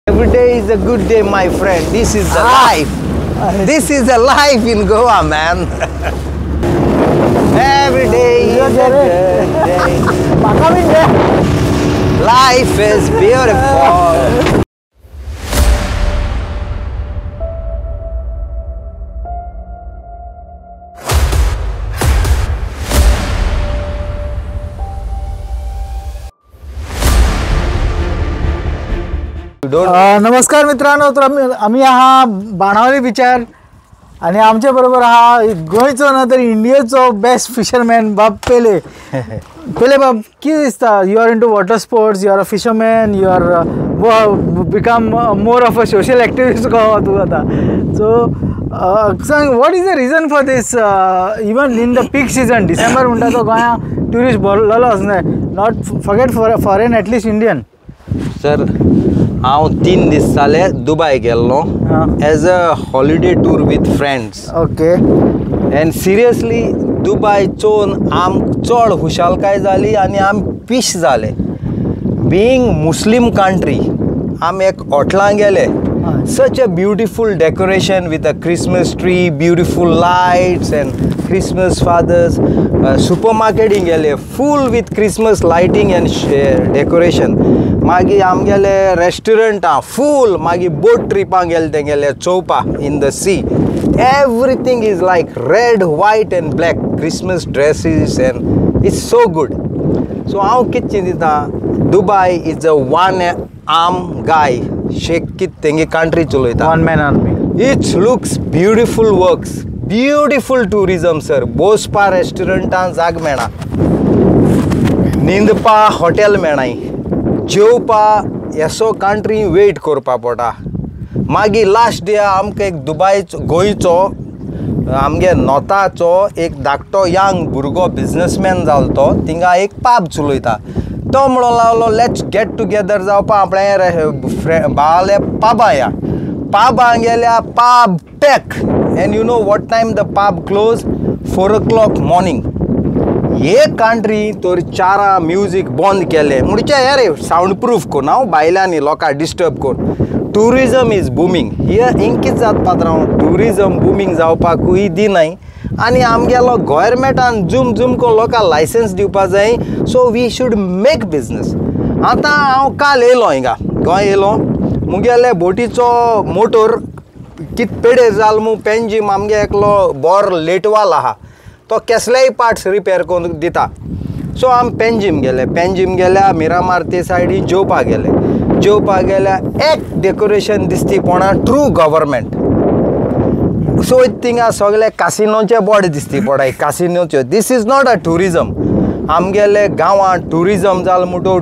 Every day is a good day, my friend. This is the life. This is the life in Goa, man. Every day is a good day. Life is beautiful. नमस्कार मित्रांनो, तर आम्ही हा बाणावली बिचार आणि आमच्या बरोबर हा गोंयचो ना तर इंडियेचो बेस्ट फिशरमॅन बाब पेले. पेले बाब कितें दिसता? You are into water sports, you are a fisherman, you are become more of a social activist कहो तूं आतां. सो सांग, what is the reason for this? Even in the peak season December म्हणटा तो गोंया ट्युरिस्ट भरलेलो आसना, not forget foreign at least Indian. Sir, हांव 3 दीस जाले दुबय गेल्लो as a holiday tour with friends. Okay. And seriously Dubai चोवन आम चड खुशालकाय जाली आनी आम पीश जाले. बिईंग मुस्लीम कंट्री आम एक हॉटलां गेले. Such a beautiful decoration with a Christmas tree, beautiful lights and Christmas fathers. Supermarket गेले full with Christmas lighting and decoration. मागी आम गेले रेस्टोरंटा full. मागी boat tripा गेले चौपा in the sea. Everything is like red, white and black Christmas dresses and it's so good. So हांव कितें चिंतिता, Dubai is a one-arm guy. Shaikh कित तेंगे कंट्री चलयता. One man army. It looks beautiful works, beautiful tourism sir. बसपा रेस्टोरंटां जाग मेळना, न्हिदपा hotel मेळनाय, जेवपा एसो कंट्री वेट करपा पडटा. मागीर लास्ट डे आमकां एक दुबयचो गोंयचो आमगे नॉर्थाचो एक धाकटो यंग भुरगो बिजनसमॅन जालो तो थिंगा एक पाब चलयता. तो म्हणून लागलो लेट्स गेट टुगेदर जावपा आपणे भावाले पाबा या. पाबा गेल्या pub pack. And you know what time the pub close? 4 o'clock morning. हे कंट्री तर 4 म्युजीक बंद केले म्हणचे अरे सावंड प्रूफ कोन हांव भायल्यांनी लोकांक डिस्टर्ब कोन. Tourism is booming here. इंकीत जात पात्रांव, टुरिजम बुमींग जावपाकूय दिनाय आनी आमगेलो गोवोरमेंटान झूम करून लोकांक लायसन्स दिवपा जाय. So we should make business. आतां हांव काल येयलो हिंगा गोंय येयलो. मुगेले बोटीचो मोटोर कित पेडेर जाल मू पेंजीम आमगे एकलो बोर लेटवाल आहा तो कसलेय पार्ट्स रिपेर करून दिता. सो आम पेंजीम गेल्या मिरामार ते सायडीन जेवपाक गेल्या एक डेकोरेशन दिसती कोणा ट्रू गव्हर्मेंट. सो थिंगा सगळे कासिनोचे बोर्ड दिसती पडाय कासिनोच्यो. This is not a tourism. आमगेले गांवांत टुरिजम जाल म्हणटो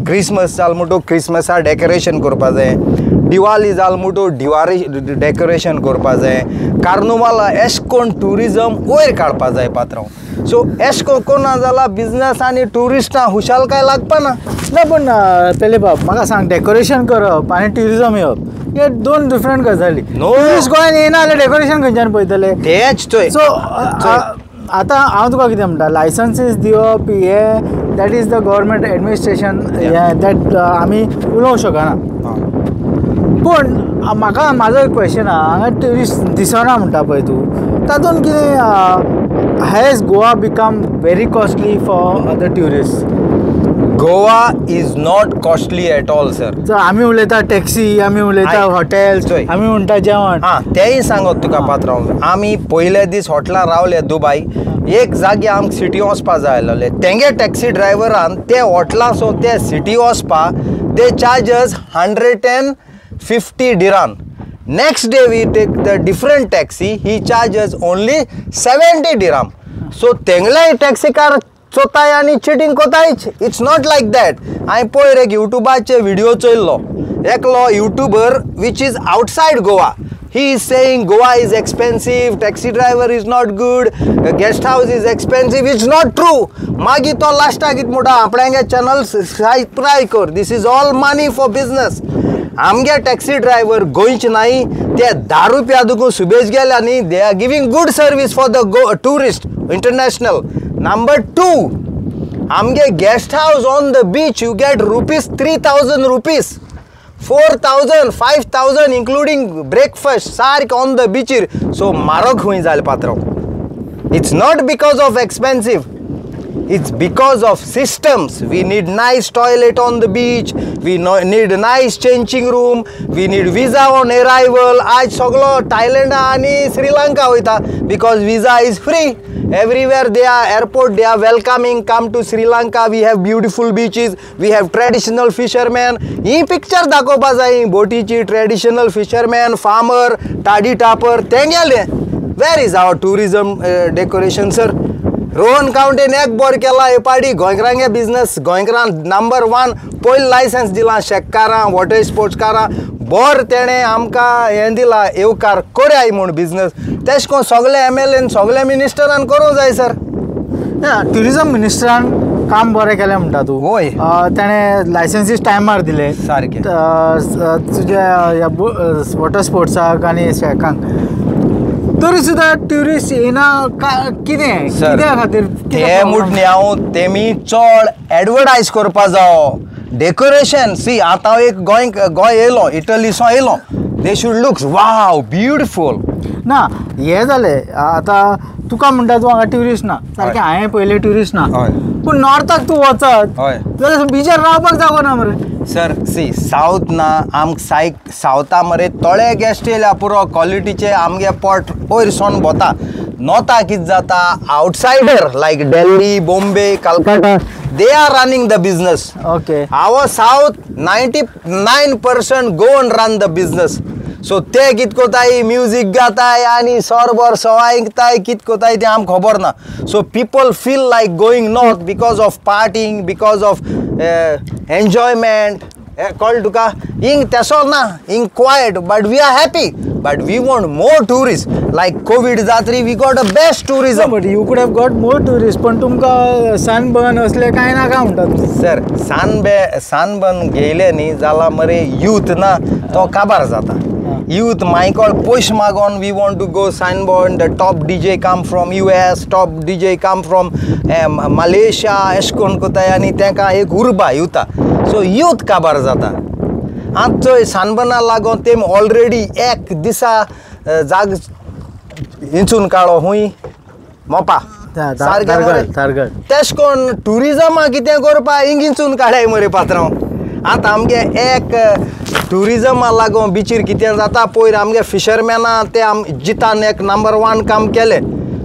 क्रिसमस जाल म्हणटो क्रिसमसा डेकोरेशन करपा जाय. दिवाळी जाल म्हणटो दिवाळी डेकोरेशन करपा जाय. कार्निवाला एश कोन टुरिजम वयर काडपा जाय पात्रांव. सो एश कोना जाल्यार बिजनस आनी ट्युरिस्टां खुशालकाय लागपा ना. ना पण पेले बाब म्हाका सांग, डेकोरेशन करप आनी ट्युरिजम येवप हे 2 डिफरंट गजाली. टुरिस्ट गोंयान येयना जाल्यार डेकोरेशन खंयच्यान पळयतले? तेच थंय. सो आतां हांव तुका कितें म्हणटा, लायसन्सीस दिवप हे that is the government administration that आमी उलोवंक शकना. पूण म्हाका म्हाजो एक क्वेश्चन आहा, हांगा ट्युरिस्ट दिसना म्हणटा पळय तूं, तातूंत कितें has Goa become very costly for other tourist? Goa is not costly at all sir. जर आमी उलयता टॅक्सी, आमी उलयता हॉटेल्स, आमी म्हणटा जेवण. तेय सांगत तुका पात्रांव. आमी पयले दीस हॉटेलार रावले दुबय. एक जागी आमकां सिटी वचपा जाय आसलें. तेंगे टॅक्सी ड्रायव्हरान ते हॉटेलाचो ते सिटी वचपा दे charges 150 dirham. Next day we take the different taxi, he charges only 70 dirham. So तेंगले टॅक्सी कार चोताय आनी चिटींग कोतायच. It's not like that. हांवें पयर एक युट्यूबाचे व्हिडिओ चोयल्लो. एकलो YouTuber which is outside Goa. He is saying Goa is expensive, taxi driver is not good, guest house is expensive. It's not true. मागीर तो लास्टाक कितें म्हणटा, आपणागे चॅनल सब्सक्रायब कर. This is all money for business. आमगे टॅक्सी ड्रायव्हर गोंयचे नाय, ते 10 रुपया दुखून सुबेज गेल्या न्ही. They are giving good service for the tourist international. Number 2, आमगे guest house on the beach you get ₹3,000 4,000 5,000 including breakfast सारक on the beach. So म्हारग खंय जालें पात्रांव. It's not because of expensive. It's because of systems. We need nice toilet on the beach. We need nice changing room. We need visa on arrival. आज सगळो Thailand आणि Sri Lanka वयता because visa is free. Everywhere they are airport, they are welcoming. Come to Sri Lanka. We have beautiful beaches. We have traditional fishermen. He picture दाखोवपा जाय बोटीची traditional fishermen, farmer, tadi tapper. तेंगेले. Where is our tourism decoration, sir? Rohan काउंटेन एक bore केला हे पाडी गोंयकारांगे business गोंयकारां number 1 पयली licence दिला शेतकारां water स्पोर्ट्सकारां bore तेणे आमकां हें दिला येवकार कोरयाय म्हूण बिझनेस तेश कोन सगळे MLA सगळे मिनिस्टरान करूं जाय सर. ट्युरिझम मिनिस्टरान काम बरें केलें म्हणटा तूं. होय. ताणें लायसन्सीस टायमार दिले सारकें तुज्या वॉटर स्पोर्ट्साक आनी शेकांक. तरी सुद्दां ट्युरिस्ट येना कितें कित्या खातीर ते म्हणून हांव तेमी चड एडवर्टायज करपा जावो डेकोरेशन सी आतां एक गोंय येयलो इटलीसो येयलो they should looks wow beautiful ना हें जालें आतां तुका म्हणटा तूं हांगा ट्युरिस्ट ना सारकें हांवें पयलें ट्युरिस्ट ना पूण नॉर्थाक तूं वचत जाल्यार बिचार रावपाक जागो ना मरे. सर सी साऊथ ना आमकां सावथा मरे तळे गेस्ट येयल्या पुरो क्वॉलिटीचे आमगे पोट पयर सोन भोता. नॉर्थाक कितें जाता outsider like Delhi Bombay Calcutta they are running the business. Okay. Our south 99% go and run the business. So ते कित कोताय म्युजिक गाताय आणि सरबर सवायताय कित कोताय ते आम खबर ना. So people feel like going north because of partying, because of enjoyment. Called tuka ing tesol na ing quiet but we are happy but we want more tourists like COVID jatri we got the best tourism. No, but you could have got more tourists पण तुमका sunburn असले काय ना का म्हणतात sir sunburn गेले न्ही जाल्यार मरे यूथ ना तो काबार जाता. Youth Michael push magon we want to go sunburn. The top DJ come from US, top DJ come from Malaysia, Eshkon kotay ani tenka ek urba youta. So youth kabar jata. आजचो sunburn लागोन तेम already एक दिसा जाग इंचून काळो हुई मोपा तारगळ तेश कोन टुरिजमा कितें करपा इंगिंचून काडाय मरे पात्रांव. आतां आमगे एक टुरिजमा लागोन बिचीर कितें जाता पयर आमगे फिशरमॅना ते आम जितान एक नंबर 1 काम केलें.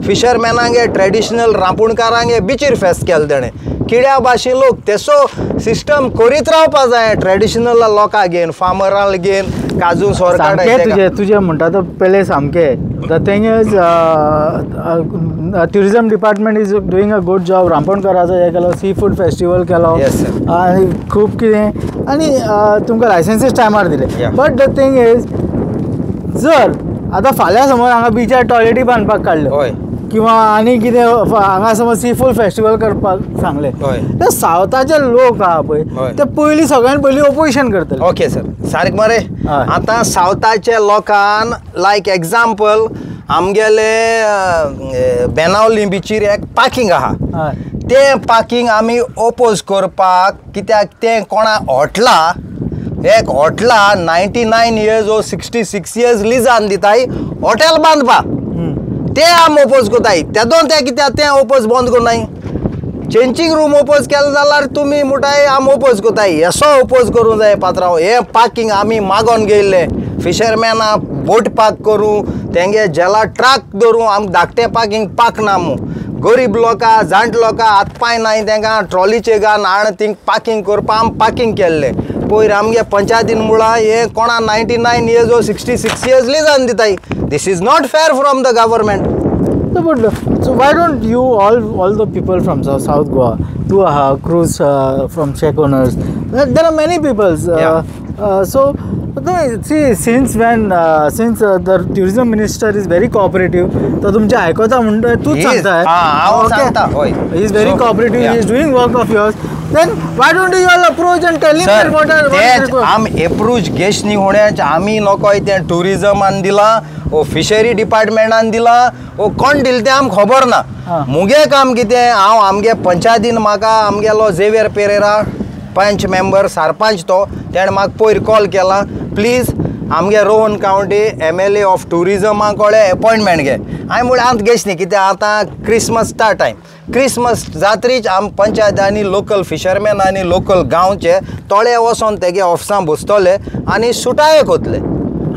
फिशरमॅनांगे ट्रेडिशनल रांपुणकारांगे बिचीर फेस्त केलें तेणें किड्या भाशेन लोक तेसो सिस्टम करीत रावपा जाय ट्रेडिशनल लोकांक घेवन फार्मरांक घेवन काजू सोर काडाय. तुजें म्हणटा तो पयलें सामकें the thing is tourism department is doing a good job. रांपोणकाराचो हें केलो सी फूड फेस्टिवल केलो आनी खूब कितें आनी तुमकां लायसन्सीस टायमार दिले. बट द थिंग इज जर आतां फाल्यां समज हांगा बिचार टॉयलेटी बांदपाक काडले किंवा आनी कितें हांगा समज सी फूड फेस्टिवल करपाक सांगले ते सावथाचे लोक आहा पळय ते पयलीं सगळ्यान पयलीं ऑपोजिशन करतले. ओके सर सारकें मरे. आतां सावथाचे लोकांन लायक एग्जाम्पल आमगेले बेनावली बिचीर एक पार्किंग आहा ते पार्किंग आमी ओपोज करपाक कित्याक तें कोणा हॉटला एक हॉटला 99 years or 66 years लिजान दिताय हॉटेल बांदपा ते आम ओपोज कोताय तेदोन ते कित्याक तें ओपोज बंद कोनाय. चेंजिंग रूम ओपोज केलें जाल्यार तुमी मुठाय आम ओपोज कोताय हेसो ओपोज करूं जाय पात्रांव. हे पार्किंग आमी मागोन गेल्ले फिशरमॅना बोट पार्क करूं तेंगे जेला ट्रक धरूं आमकां धाकटें पार्किंग पाक ना मू. गरीब लोकां जाण्ट लोकां हात पांय नाय तेंकां ट्रॉलीचे घान हाड थिंग पार्किंग करपा आम पार्किंग केल्लें. पयर आमगे पंचायतीन मुळा हे कोणा 99 years or 66 years लिजान दिताय. This is not fair from the government. So why don't you all the people from South Goa do a cruise from check owners? There are many people. So see since the tourism minister is very cooperative, तो तुमचे आयकोता म्हणटा तूच सांगता. He is very cooperative. He is doing work of yours. Then why don't you all approach and tell him what are आम approach गेश न्ही होण्याच आमी नकोय तें टुरिजमान दिला ओ फिशरी डिपार्टमेंटान दिला ओ कोण दिल तें आमकां खबर ना. मुगे काम कितें हांव आमगे पंचायतीन म्हाका आमगेलो झेवियर पेरेरा पंच मेंबर सरपंच तो तेणें म्हाका पयर कॉल केला प्लीज आमगे रोहन कावंटी MLA ऑफ टुरिजमा कोळे अपॉयंटमेंट घे हांवें म्हळें आतां गेश न्ही कित्याक आतां क्रिसमसचा टायम क्रिसमस जात्रीच आम पंचायतांनी लोकल फिशरमॅन आनी लोकल गांवचे तोळे वचोन तेगे ऑफिसां बसतले आनी सुटाये कोतले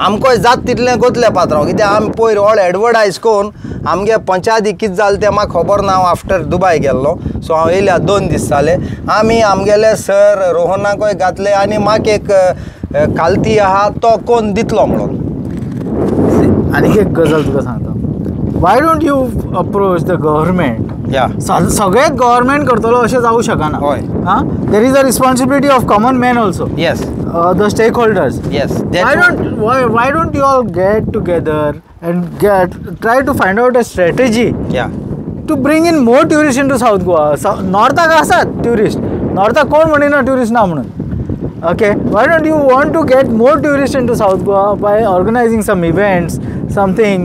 आमकां जात तितलें कोतलें पात्रांव कित्याक आमी पयर ऑल एडवर्टायज कोरून आमगे पंचायती कितें जालें तें म्हाका खबर ना हांव आफ्टर दुबय गेल्लो सो हांव येयल्या 2 दीस जाले आमी आमगेले सर रोहनाकूय घातले आनी म्हाका एक कालती आहा तो कोण दितलो म्हणून आनी एक गजाल तुका सांगता why don't you approach the government या सगळे गव्हर्मेंट करतलो अशें जावं शकना हय हां there is a responsibility of common man also yes the stakeholders yes why don't you all get together and try to find out a strategy या to bring in more tourists into South Goa. Northak asat tourist. Northak कोण म्हणिना tourist ना म्हणून. Okay, why don't you want to get more tourists into South Goa by organizing some events, something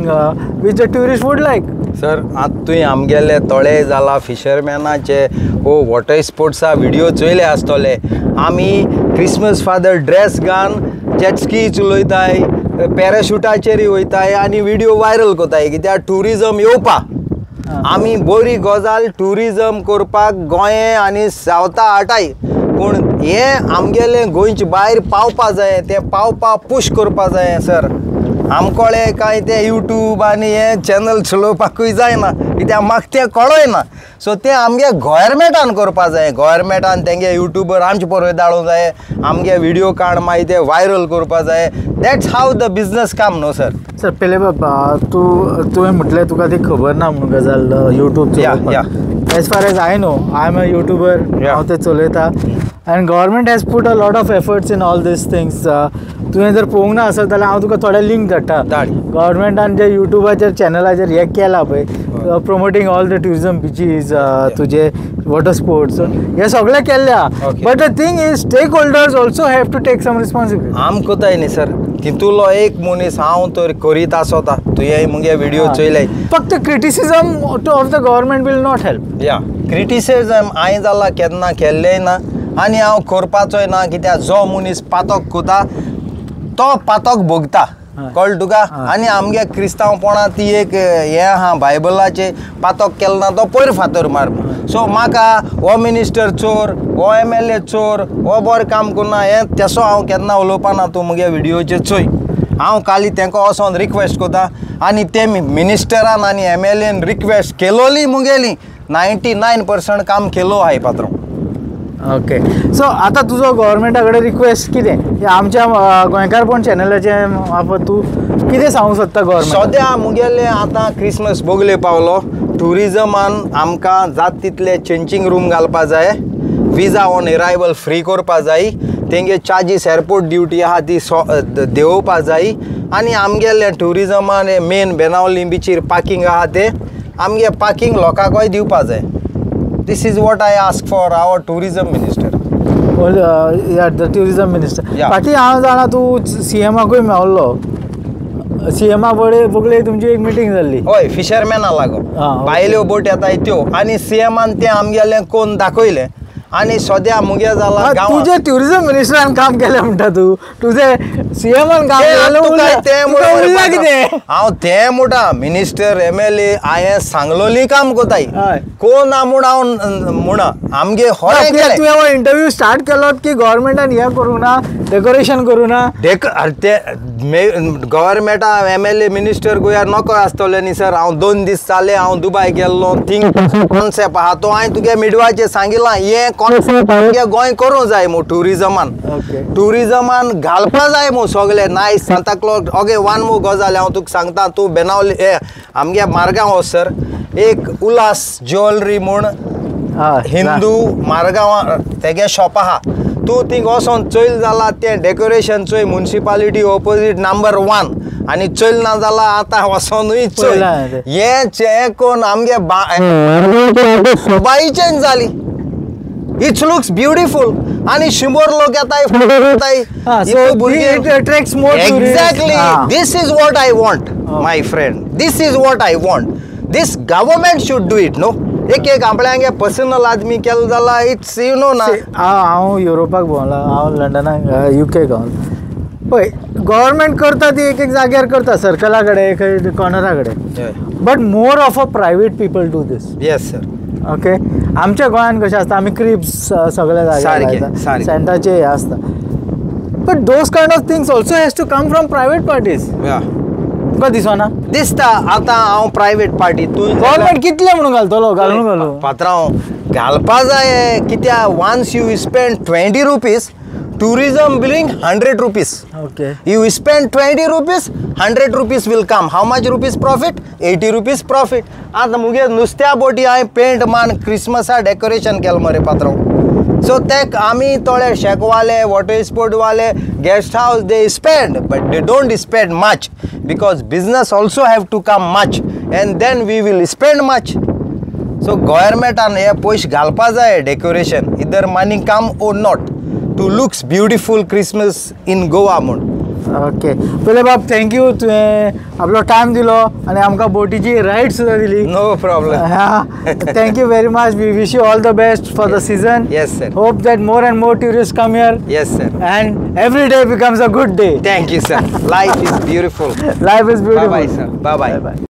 which the tourists would like? Sir आतां तुवें आमगेले तोळे जाला फिशरमॅनाचे water स्पोर्ट्सा video चोयले आसतले आमी क्रिसमस फादर ड्रेस घालून जेटस्की चलोयताय पॅराशुटाचेरूय वयताय आनी व्हिडिओ वायरल कोताय कित्याक ट्युरिजम येवपा आमी बरी गजाल ट्युरिजम करपाक गोंये आनी सावथा आटाय पूण हें आमगेलें गोंयचे भायर पावपा जाय तें पावपा पुश करपा जाय सर आमकोळे काय ते यूट्यूब आनी हे चॅनल चलोवपाकूय जायना कित्याक म्हाका तें कळोय ना सो तें आमगे गोवोरमेंटान करपा जाय गोवोरमेंटान तेंगे यूट्यूबर आमचे पळय धाडूंक जाय आमगे व्हिडिओ काड मागीर ते वायरल करपा जाय दॅट्स हाव द बिजनस काम न्हू सर सर पहिले बाबा तुवें म्हटलें तुका ती खबर ना म्हणून गजाल YouTube as far as I know I am a YouTuber हांव ते चलयता end government has put a lot of efforts in all these things तुवें जर पळोवंक ना आसत जाल्यार हांव तुका थोडे लिंक धाडटा गव्हर्मेंटान जे युट्यूबाचेर चॅनलाचेर हे केलां पळय promoting all the tourism beaches तुजे वॉटर स्पोर्ट्स हे सगळें केल्ल्या but the thing is stakeholders also have to take some responsibility आम कोताय न्ही सर तितूलो एक मनीस हांव तर करीत आसोता तुवें मुगे व्हिडिओ चोयले फक्त criticism of the government will not help या क्रिटिसिजम हांवें जाल्यार केन्ना केल्लेय ना आनी हांव करपाचोय ना कित्याक जो मनीस पातक कोता तो पातक भोगता कळ्ळें तुका आनी आमगे क्रिस्तांवपणां ती एक हें आहा बायबलाचें पातक केलें ना तो पयर फातर मार सो म्हाका हो मिनिस्टर चोर हो MLA चोर हो बरें काम करना हें तेसो हांव केन्ना उलोवपा ना तूं मुगे व्हिडिओचेर चोय हांव खाली तेंका वचोन रिक्वेस्ट कोता आनी ते मिनिस्टरान आनी MLAन रिक्वेस्ट केलोली मुगेली 99% काम केलो हाय पात्रो ओके सो आतां तुजो गव्हर्मेंटा कडेन रिक्वेस्ट कितें आमच्या गोंयकारपण चॅनलाचे मार्फत तूं कितें सांगूंक सोदता गव्हर्मेंट सद्या मुगेले आतां क्रिसमस बोगले पावलो ट्युरिजमान आमकां जात तितले चेंजींग रूम घालपा जाय विजा ऑन अरायवल फ्री करपा जाय तेंगे चार्जीस एअरपोर्ट ड्युटी आहा ती देंवोवपा जाय आनी आमगेले ट्युरिजमान मेन बेनावली बिचीर पार्किंग आहा ते आमगे पार्किंग लोकांकूय दिवपा जाय this is what I ask for our tourism minister the tourism minister फाटीं हांव जाणा तूं CMाकूय मेवल्लो CMा बोगले तुमची एक मिटींग जाल्ली हय फिशरमॅना लागून भायल्यो बोट येताय त्यो आनी CMान तें आमगेलें कोण दाखयलें आनी सद्या मुगे जाला तुजे ट्युरिजम मिनिस्टरान काम केलें म्हणटा तूं तुजे CMान काम केलें हांव तें म्हणटा मिनिस्टर MLA हांवें सांगलोली काम कोताय कोण ना म्हूण हांव म्हणा आमगे तुवें इंटरव्यू स्टार्ट केलो की गव्हर्मेंटान हें करूं ना डेकोरेशन करूं ना ते गव्हर्मेंटा MLA मिनिस्टर गोंयार नोको आसतले न्ही सर हांव 2 दीस जाले हांव दुबय गेल्लो थिंग कॉन्सेप्ट आहा तो हांवें तुगे मिडवाचेर सांगिलां हें कॉन्सेप्ट आमगे गोंय करूं जाय मू ट्युरिजमान घालपा जाय मू सगळे नायस सांताक्लॉज ओके वन मू गजाल हांव तुका सांगता तूं बेनावली हे आमगे मारगांव सर एक उल्हास ज्वेलरी म्हूण हिंदू मारगांवा तेगे शॉप आहा तूं थिंग वचोन चोयल जाल्यार तें डेकोरेशन चोय म्युनिसिपालिटी ऑपोजीट नंबर 1 आनी चोयल ना जाल्यार आतां वचोनूय चोय हें कोण आमगे सोबाई चेंज जाली इट लुक्स ब्युटिफुल आनी 100 लोक येताय exactly this is what I want my friend this is what I want this government should do it no एक आपल्या पर्सनल आदमी केलं जाल्यार इट्स यू नो ना. हांव युरोपाक भोंवला, हांव लंडनाक UK गावला पळय. गव्हर्मेंट करता ती एक जाग्यार करता, सर्कला कडेन खंय कॉर्नरा कडेन, but more of a private people do these. Yes sir. Okay. आमच्या गोंयान कशें आसता, आमी क्रिब्स सगळ्या जाग्यार सेंटाचे हे आसता, but those kind of things also has to come from private parties. तुका दिसना? दिसता. आतां हांव प्रायवेट पार्टी तूं गव्हर्मेंट कितले म्हणून घालतलो, घालू पात्रांव घालपा जाय. कित्याक once you spend 20 rupees, tourism billing 100 rupees. Okay. You spend 20 rupees, 100 rupees will come. How much rupees profit? 80 rupees profit. आता मुगे नुस्त्या बोटी हांवें पेंट मान क्रिसमसा डेकोरेशन केलें मरे पात्रांव. सो तेक आमी थोडे शेकवाले, वॉटर स्पोर्ट वाले, guest house they spend, but they don't spend much because business also have to come much and then we will spend much. So गव्हर्मेंटान हे पयशे घालपा जाय डेकोरेशन, इधर money come or not, to looks beautiful Christmas in Goa म्हूण. Okay. पहिले बाब thank you, तुवें आपलो टायम दिलो आनी आमकां बोटीची रायड सुद्दां दिली. No problem. Thank you very much. We wish you all the best for the season. Yes sir. Hope that more and more tourists come here. Yes sir. And every day becomes a good day. Thank you sir. Life is beautiful. Life is beautiful. Bye bye sir. Bye bye. Bye bye.